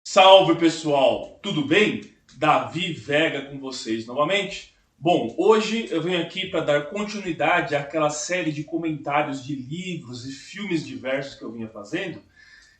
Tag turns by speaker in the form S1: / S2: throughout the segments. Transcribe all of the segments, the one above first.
S1: Salve pessoal, tudo bem? Davi Vega com vocês novamente. Bom, hoje eu venho aqui para dar continuidade àquela série de comentários de livros e filmes diversos que eu vinha fazendo,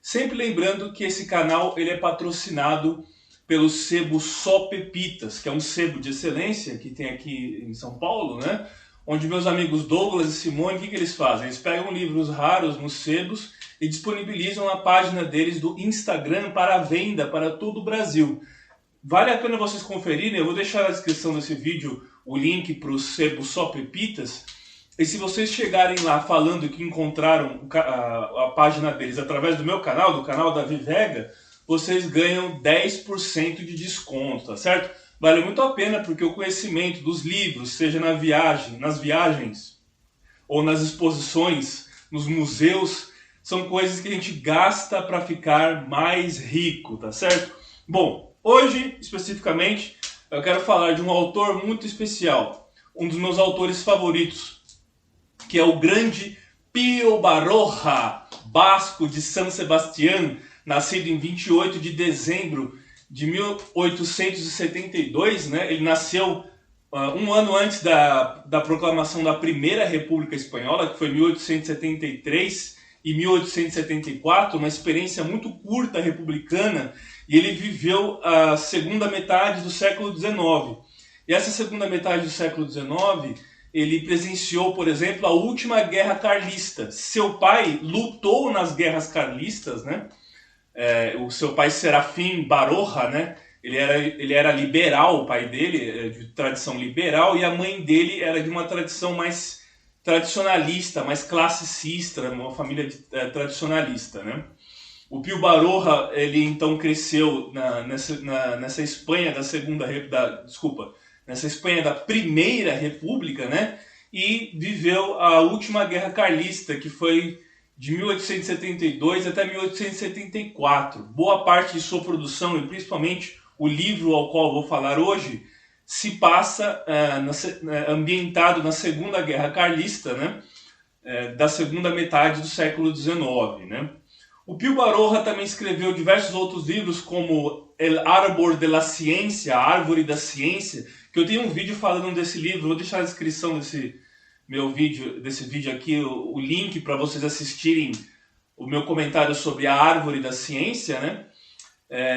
S1: sempre lembrando que esse canal ele é patrocinado pelo sebo Só Pepitas, que é um sebo de excelência que tem aqui em São Paulo, né? Onde meus amigos Douglas e Simone, o que eles fazem? Eles pegam livros raros nos sebos e disponibilizam na página deles do Instagram para venda para todo o Brasil. Vale a pena vocês conferirem, eu vou deixar na descrição desse vídeo o link para o sebo Só Pepitas. E se vocês chegarem lá falando que encontraram a página deles através do meu canal, do canal Davi Vega, vocês ganham 10% de desconto, tá certo? Vale muito a pena porque o conhecimento dos livros, seja na viagem, nas viagens ou nas exposições, nos museus, são coisas que a gente gasta para ficar mais rico, tá certo? Bom, hoje, especificamente, eu quero falar de um autor muito especial, um dos meus autores favoritos, que é o grande Pío Baroja, basco de San Sebastián, nascido em 28 de dezembro de 1872, né? Ele nasceu um ano antes da proclamação da Primeira República Espanhola, que foi 1873 e 1874, uma experiência muito curta republicana, e ele viveu a segunda metade do século XIX. E essa segunda metade do século XIX, ele presenciou, por exemplo, a última guerra carlista. Seu pai lutou nas guerras carlistas, né? O seu pai Serafim Baroja, né? Ele era liberal, o pai dele, de tradição liberal, e a mãe dele era de uma tradição mais tradicionalista, mais classicista, uma família tradicionalista, né? O Pío Baroja, ele então cresceu nessa Espanha da nessa Espanha da Primeira República, né? E viveu a última guerra carlista, que foi de 1872 até 1874. Boa parte de sua produção, e principalmente o livro ao qual vou falar hoje, se passa ambientado na Segunda Guerra Carlista, né? Da segunda metade do século XIX, né? O Pío Baroja também escreveu diversos outros livros, como El Árbol de la Ciencia, a Árvore da Ciência, que eu tenho um vídeo falando desse livro, vou deixar na descrição desse vídeo aqui, o link para vocês assistirem o meu comentário sobre a Árvore da Ciência, né?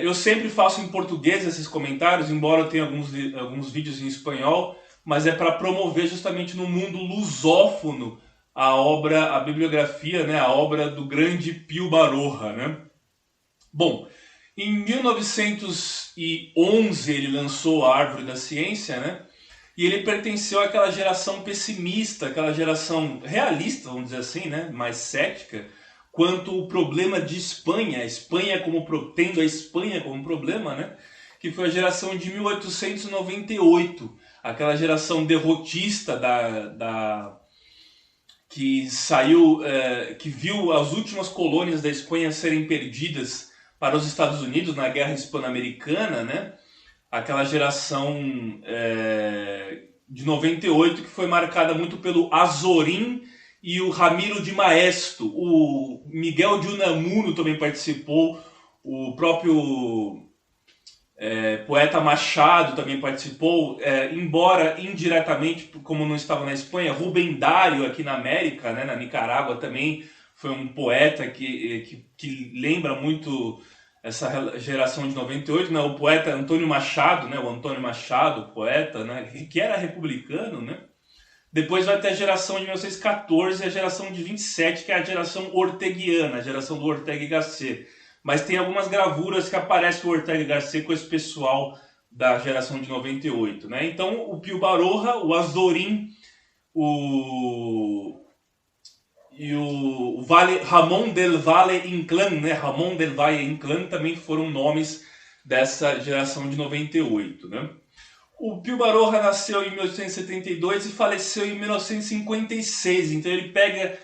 S1: Eu sempre faço em português esses comentários, embora eu tenha alguns vídeos em espanhol, mas é para promover justamente no mundo lusófono a bibliografia, né, a obra do grande Pío Baroja, né? Bom, em 1911 ele lançou a Árvore da Ciência, né? E ele pertenceu àquela geração pessimista, aquela geração realista, vamos dizer assim, né, mais cética, quanto o problema de Espanha, tendo a Espanha como problema, né? Que foi a geração de 1898, aquela geração derrotista que que viu as últimas colônias da Espanha serem perdidas para os Estados Unidos na Guerra Hispano-Americana, né? Aquela geração de 98 que foi marcada muito pelo Azorín e o Ramiro de Maeztu. O Miguel de Unamuno também participou, o próprio poeta Machado também participou, embora indiretamente, como não estava na Espanha. Rubem Dário aqui na América, né, na Nicarágua também foi um poeta que lembra muito essa geração de 98, né? O poeta Antônio Machado, né? O Antônio Machado, poeta, né? Que era republicano, né? Depois vai ter a geração de 1914 e a geração de 27, que é a geração orteguiana, a geração do Ortega y Gasset. Mas tem algumas gravuras que aparece o Ortega y Gasset com esse pessoal da geração de 98, né? Então, o Pío Baroja, o Azorín, o Ramon del Valle Inclán, né? Ramon del Valle Inclán também foram nomes dessa geração de 98, né? O Pío Baroja nasceu em 1872 e faleceu em 1956, então ele pega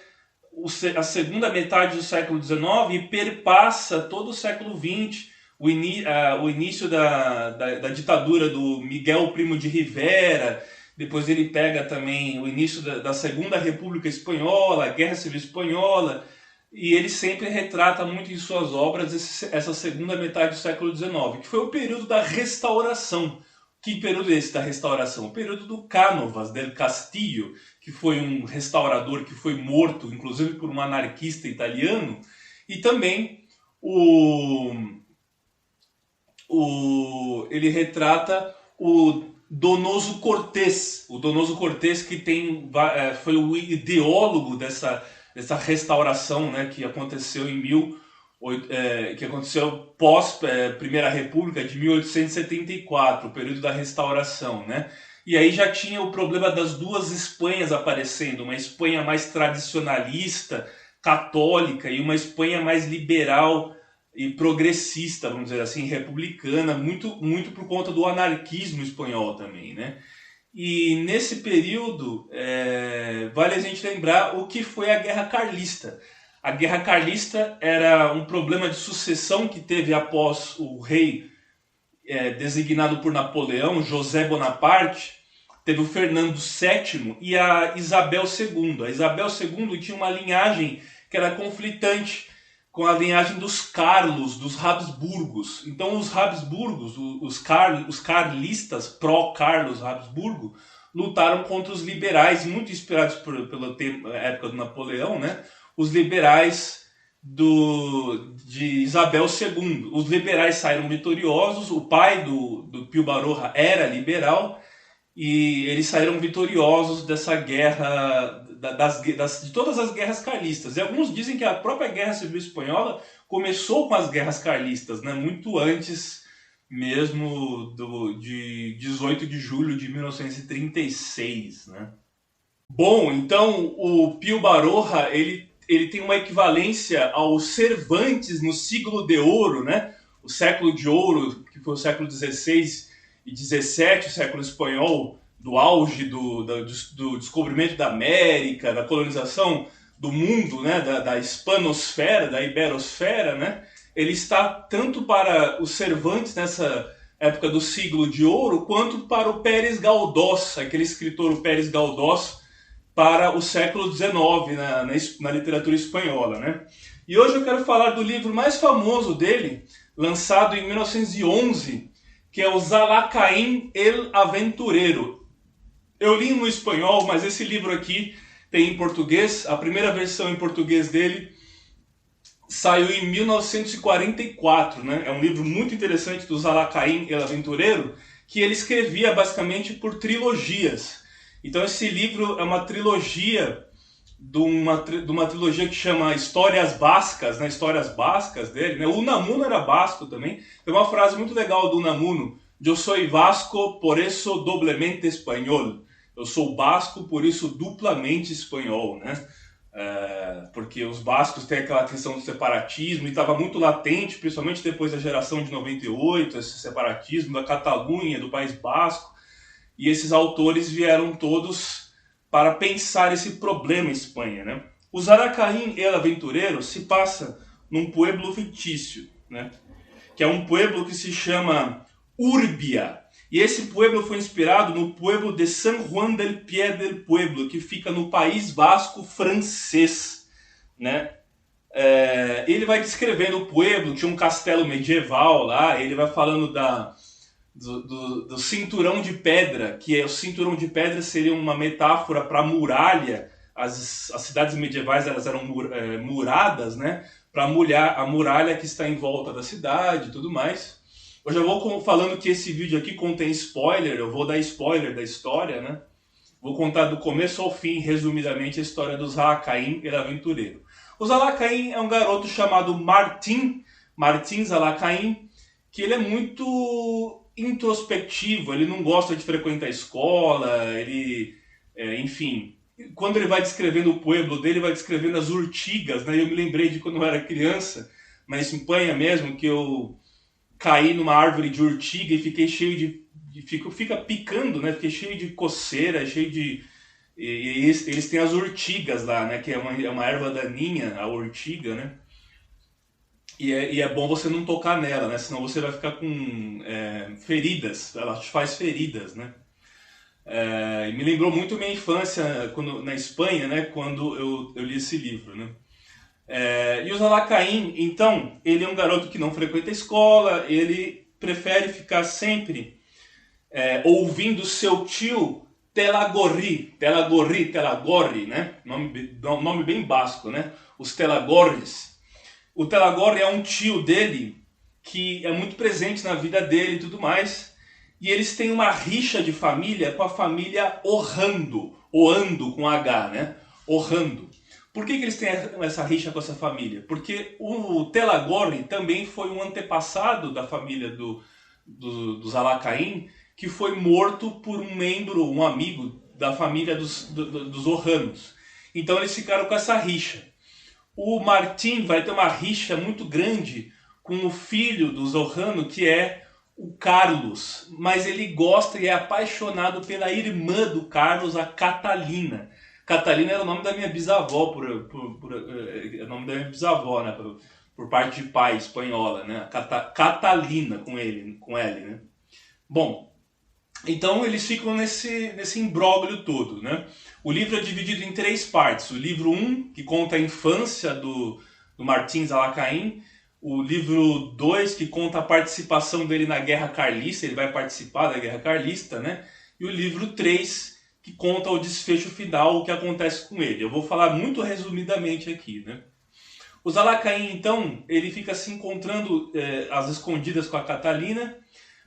S1: a segunda metade do século XIX e perpassa todo o século XX, o início da ditadura do Miguel Primo de Rivera. Depois ele pega também o início da Segunda República Espanhola, a Guerra Civil Espanhola, e ele sempre retrata muito em suas obras essa segunda metade do século XIX, que foi o período da restauração. Que período é esse da restauração? O período do Cánovas del Castillo, que foi um restaurador que foi morto, inclusive por um anarquista italiano, e também o, ele retrata o Donoso Cortés. O Donoso Cortés que foi o ideólogo dessa restauração, né, que aconteceu que aconteceu pós Primeira República de 1874, o período da restauração, né? E aí já tinha o problema das duas Espanhas aparecendo, uma Espanha mais tradicionalista, católica, e uma Espanha mais liberal e progressista, vamos dizer assim, republicana, muito por conta do anarquismo espanhol também, né? E nesse período, vale a gente lembrar o que foi a Guerra Carlista. A Guerra Carlista era um problema de sucessão que teve após o rei designado por Napoleão, José Bonaparte. Teve o Fernando VII e a Isabel II. A Isabel II tinha uma linhagem que era conflitante com a linhagem dos Carlos, dos Habsburgos. Então os Habsburgos, os carlistas, pró-Carlos Habsburgo, lutaram contra os liberais, muito inspirados pela época do Napoleão, né? Os liberais de Isabel II. Os liberais saíram vitoriosos, o pai do Pío Baroja era liberal, e eles saíram vitoriosos dessa guerra, de todas as guerras carlistas. E alguns dizem que a própria Guerra Civil Espanhola começou com as guerras carlistas, né? Muito antes mesmo de 18 de julho de 1936. Né? Bom, então o Pío Baroja ele tem uma equivalência ao Cervantes no siglo de ouro, né? O século de ouro, que foi o século XVI e XVII, o século espanhol, do auge do descobrimento da América, da colonização do mundo, né? da hispanosfera, da iberosfera, né? Ele está tanto para o Cervantes nessa época do siglo de ouro, quanto para o Pérez Galdós, aquele escritor, o Pérez Galdós, para o século XIX na literatura espanhola, né? E hoje eu quero falar do livro mais famoso dele, lançado em 1911, que é o Zalacaín el Aventurero. Eu li no espanhol, mas esse livro aqui tem em português. A primeira versão em português dele saiu em 1944, né? É um livro muito interessante do Zalacaín el Aventurero, que ele escrevia basicamente por trilogias. Então esse livro é uma trilogia de uma trilogia que chama Histórias Bascas, né? Histórias Bascas dele, né? O Unamuno era basco também. Tem uma frase muito legal do Unamuno: "Eu sou vasco, por isso doblemente espanhol." Eu sou basco, por isso duplamente espanhol, né? Porque os bascos têm aquela questão do separatismo e estava muito latente, principalmente depois da geração de 98, esse separatismo da Catalunha, do País Basco. E esses autores vieram todos para pensar esse problema em Espanha, né? O Zalacaín el Aventurero se passa num pueblo fictício, né? Que é um pueblo que se chama Urbia. E esse pueblo foi inspirado no pueblo de San Juan del Pie del Pueblo, que fica no País Basco francês, né? Ele vai descrevendo o pueblo, tinha um castelo medieval lá, ele vai falando do cinturão de pedra, que o cinturão de pedra seria uma metáfora para a muralha. As cidades medievais elas eram muradas, né? Para a muralha que está em volta da cidade e tudo mais. Eu já vou falando que esse vídeo aqui contém spoiler, eu vou dar spoiler da história, né? Vou contar do começo ao fim, resumidamente, a história do Zalacaín el Aventurero. O Zalacaín é um garoto chamado Martín Zalacaín, que ele é muito introspectivo, ele não gosta de frequentar a escola, enfim, quando ele vai descrevendo o pueblo dele, vai descrevendo as urtigas, né? Eu me lembrei de quando eu era criança, na Espanha mesmo, que eu caí numa árvore de urtiga e fiquei cheio fica picando, né? Fiquei cheio de coceira, cheio de... eles têm as urtigas lá, né? Que é uma erva daninha, a urtiga, né? E é bom você não tocar nela, né? Senão você vai ficar com feridas. Ela te faz feridas, né? Me lembrou muito minha infância na Espanha, né? Quando eu li esse livro, né? E o Zalacaim, então, ele é um garoto que não frequenta a escola, ele prefere ficar sempre ouvindo seu tio Telagorri, né? Nome bem basco, né? Os Telagorris. O Telagorri é um tio dele que é muito presente na vida dele e tudo mais. E eles têm uma rixa de família com a família Oando com H, né? Orrando. Por que eles têm essa rixa com essa família? Porque o Telagorri também foi um antepassado da família dos Alacaim, que foi morto por um membro, um amigo da família dos Orranos. Então eles ficaram com essa rixa. O Martim vai ter uma rixa muito grande com o filho do Zorrano, que é o Carlos, mas ele gosta e é apaixonado pela irmã do Carlos, a Catalina. Catalina era o nome da minha bisavó, é o nome da minha bisavó, né? Por parte de pai, espanhola, né? Catalina com L, né? Bom, então eles ficam nesse imbróglio todo, né? O livro é dividido em 3 partes. O livro 1, que conta a infância do Martins Alacaim. O livro 2, que conta a participação dele na Guerra Carlista, ele vai participar da Guerra Carlista, né? E o livro 3, que conta o desfecho final, o que acontece com ele. Eu vou falar muito resumidamente aqui, né? O Zalacaim, então, ele fica se encontrando às escondidas com a Catalina,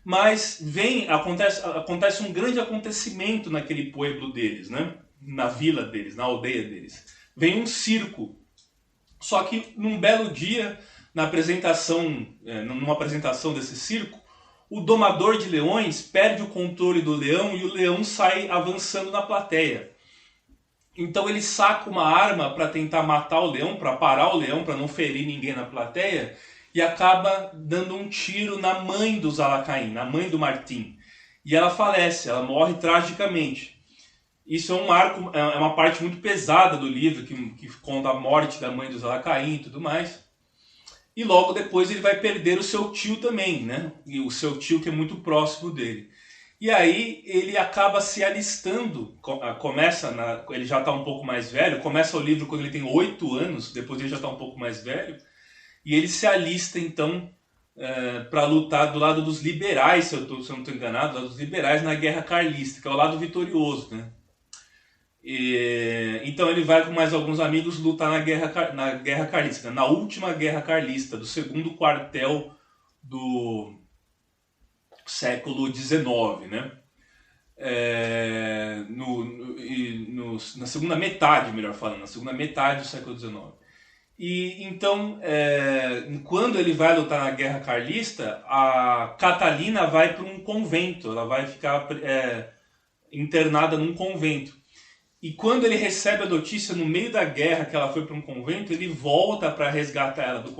S1: mas acontece um grande acontecimento naquele pueblo deles, né? Na vila deles, na aldeia deles. Vem um circo. Só que num belo dia, numa apresentação desse circo, o domador de leões perde o controle do leão e o leão sai avançando na plateia. Então ele saca uma arma para tentar matar o leão, para parar o leão, para não ferir ninguém na plateia, e acaba dando um tiro na mãe do Zalacaim, na mãe do Martim. E ela falece, ela morre tragicamente. Isso é um arco, é uma parte muito pesada do livro, que conta a morte da mãe do Zalacaim e tudo mais. E logo depois ele vai perder o seu tio também, né? E o seu tio que é muito próximo dele. E aí ele acaba se alistando, ele já está um pouco mais velho, começa o livro quando ele tem 8 anos, depois ele já está um pouco mais velho, e ele se alista então para lutar do lado dos liberais, se eu não estou enganado, do lado dos liberais na Guerra Carlista, que é o lado vitorioso, né? Então ele vai com mais alguns amigos lutar na Guerra Carlista, né? Na última Guerra Carlista, do segundo quartel do século XIX, né? Na segunda metade, melhor falando, na segunda metade do século XIX. E então, quando ele vai lutar na Guerra Carlista, a Catalina vai para um convento, ela vai ficar internada num convento. E quando ele recebe a notícia no meio da guerra que ela foi para um convento, ele volta para resgata ela do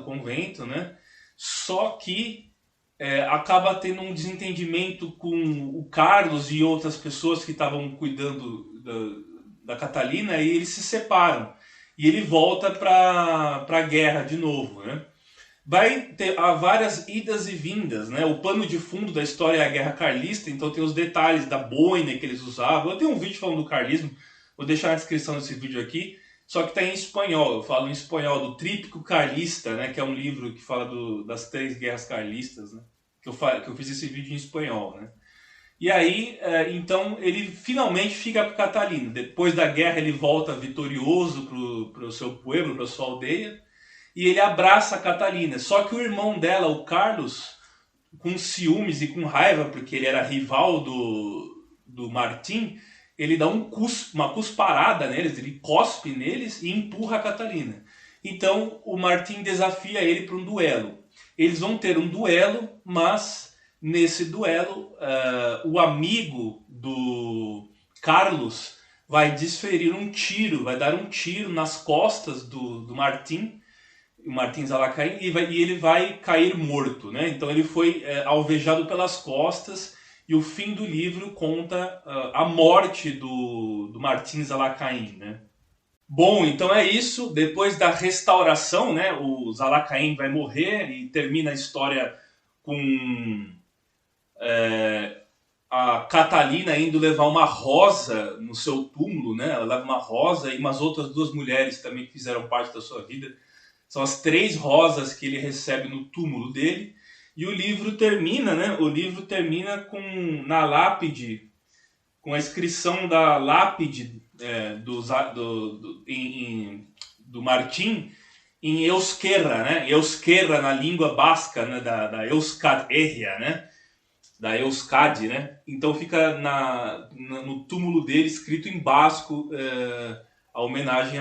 S1: convento, né? Só que acaba tendo um desentendimento com o Carlos e outras pessoas que estavam cuidando da Catalina, e eles se separam. E ele volta para a guerra de novo, né? Há várias idas e vindas, né? O pano de fundo da história é a Guerra Carlista, então tem os detalhes da boina que eles usavam. Eu tenho um vídeo falando do carlismo, vou deixar na descrição desse vídeo aqui, só que está em espanhol. Eu falo em espanhol do Tríptico Carlista, né? Que é um livro que fala das 3 guerras carlistas, né? Que eu fiz esse vídeo em espanhol, né? E aí, então, ele finalmente fica com Catalina. Depois da guerra, ele volta vitorioso para o seu pueblo, para a sua aldeia, e ele abraça a Catalina. Só que o irmão dela, o Carlos, com ciúmes e com raiva, porque ele era rival do Martim, ele dá uma cusparada neles, ele cospe neles e empurra a Catalina. Então o Martim desafia ele para um duelo. Eles vão ter um duelo, mas nesse duelo o amigo do Carlos vai desferir um tiro, vai dar um tiro nas costas do Martim, o Martins Alacaim, e ele vai cair morto, né? Então ele foi alvejado pelas costas, e o fim do livro conta a morte do Martins Alacaim, né? Bom, então é isso. Depois da restauração, né, o Zalacaim vai morrer e termina a história com a Catalina indo levar uma rosa no seu túmulo, né? Ela leva uma rosa e umas outras duas mulheres também que fizeram parte da sua vida. São as 3 rosas que ele recebe no túmulo dele. E o livro termina, né? O livro termina na lápide, com a inscrição da lápide do Martim em Euskera, né? Euskera na língua basca, né? Da Euskad Herria, né? Da Euskadi, né? Então fica no túmulo dele escrito em basco a homenagem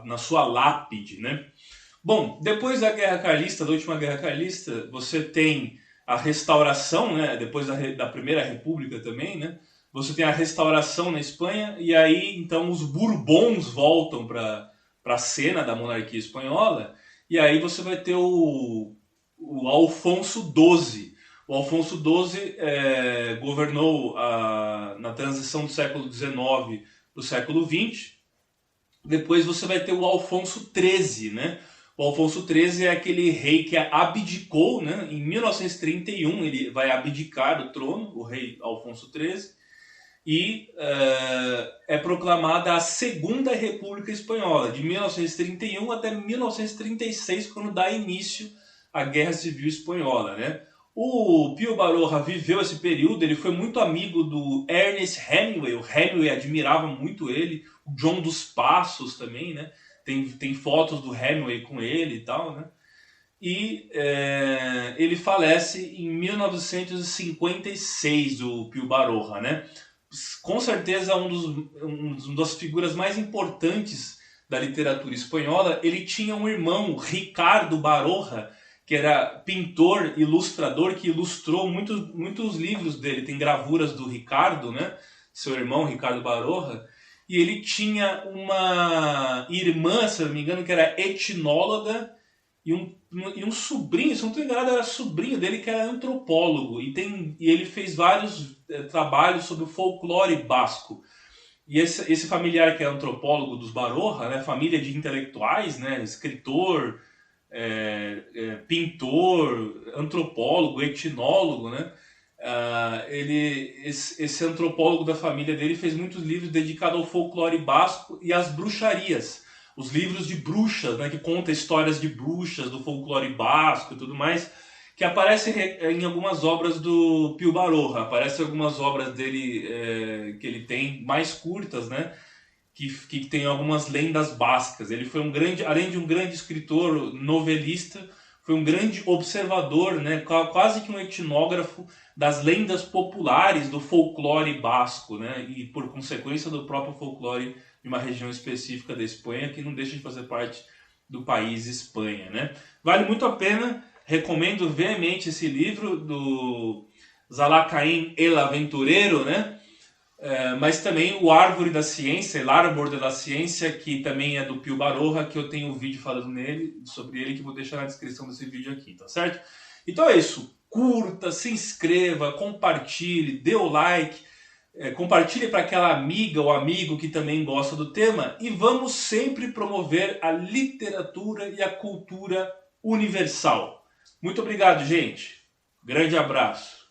S1: na sua lápide, né? Bom, depois da Guerra Carlista, da última Guerra Carlista, você tem a restauração, né? Depois da Primeira República também, né? Você tem a restauração na Espanha e aí então os Bourbons voltam para a cena da monarquia espanhola e aí você vai ter o Alfonso XII. O Alfonso XII governou na transição do século XIX para o século XX. Depois você vai ter o Alfonso XIII, né? O Alfonso XIII é aquele rei que abdicou, né? Em 1931 ele vai abdicar do trono, o rei Alfonso XIII, e é proclamada a Segunda República Espanhola, de 1931 até 1936, quando dá início à Guerra Civil Espanhola, né? O Pío Baroja viveu esse período, ele foi muito amigo do Ernest Hemingway, o Hemingway admirava muito ele, o João dos Passos também, né? Tem fotos do Hemingway com ele e tal, né? E ele falece em 1956, o Pío Baroja, né? Com certeza uma das figuras mais importantes da literatura espanhola. Ele tinha um irmão, Ricardo Baroja, que era pintor, ilustrador, que ilustrou muitos livros dele. Tem gravuras do Ricardo, né? Seu irmão, Ricardo Baroja. E ele tinha uma irmã, se não me engano, que era etnóloga, e um sobrinho, se não estou enganado, era sobrinho dele que era antropólogo. E ele fez vários trabalhos sobre o folclore basco. E esse familiar que é antropólogo dos Baroja, né? Família de intelectuais, né? Escritor, pintor, antropólogo, etnólogo, né? Esse antropólogo da família dele fez muitos livros dedicados ao folclore basco e às bruxarias. Os livros de bruxas, né, que conta histórias de bruxas, do folclore basco e tudo mais, que aparecem em algumas obras do Pío Baroja. Aparecem algumas obras dele que ele tem mais curtas, né? Que tem algumas lendas bascas. Ele foi além de um grande escritor, novelista, foi um grande observador, né, quase que um etnógrafo das lendas populares do folclore basco, né, e por consequência do próprio folclore de uma região específica da Espanha, que não deixa de fazer parte do país Espanha, né. Vale muito a pena, recomendo veemente esse livro do Zalacaín el Aventurero, né, mas também o Árvore da Ciência, El Árbol de la Ciência, que também é do Pío Baroja, que eu tenho um vídeo falando sobre ele, que vou deixar na descrição desse vídeo aqui, tá certo? Então é isso, curta, se inscreva, compartilhe, dê o like, compartilhe para aquela amiga ou amigo que também gosta do tema, e vamos sempre promover a literatura e a cultura universal. Muito obrigado, gente. Grande abraço.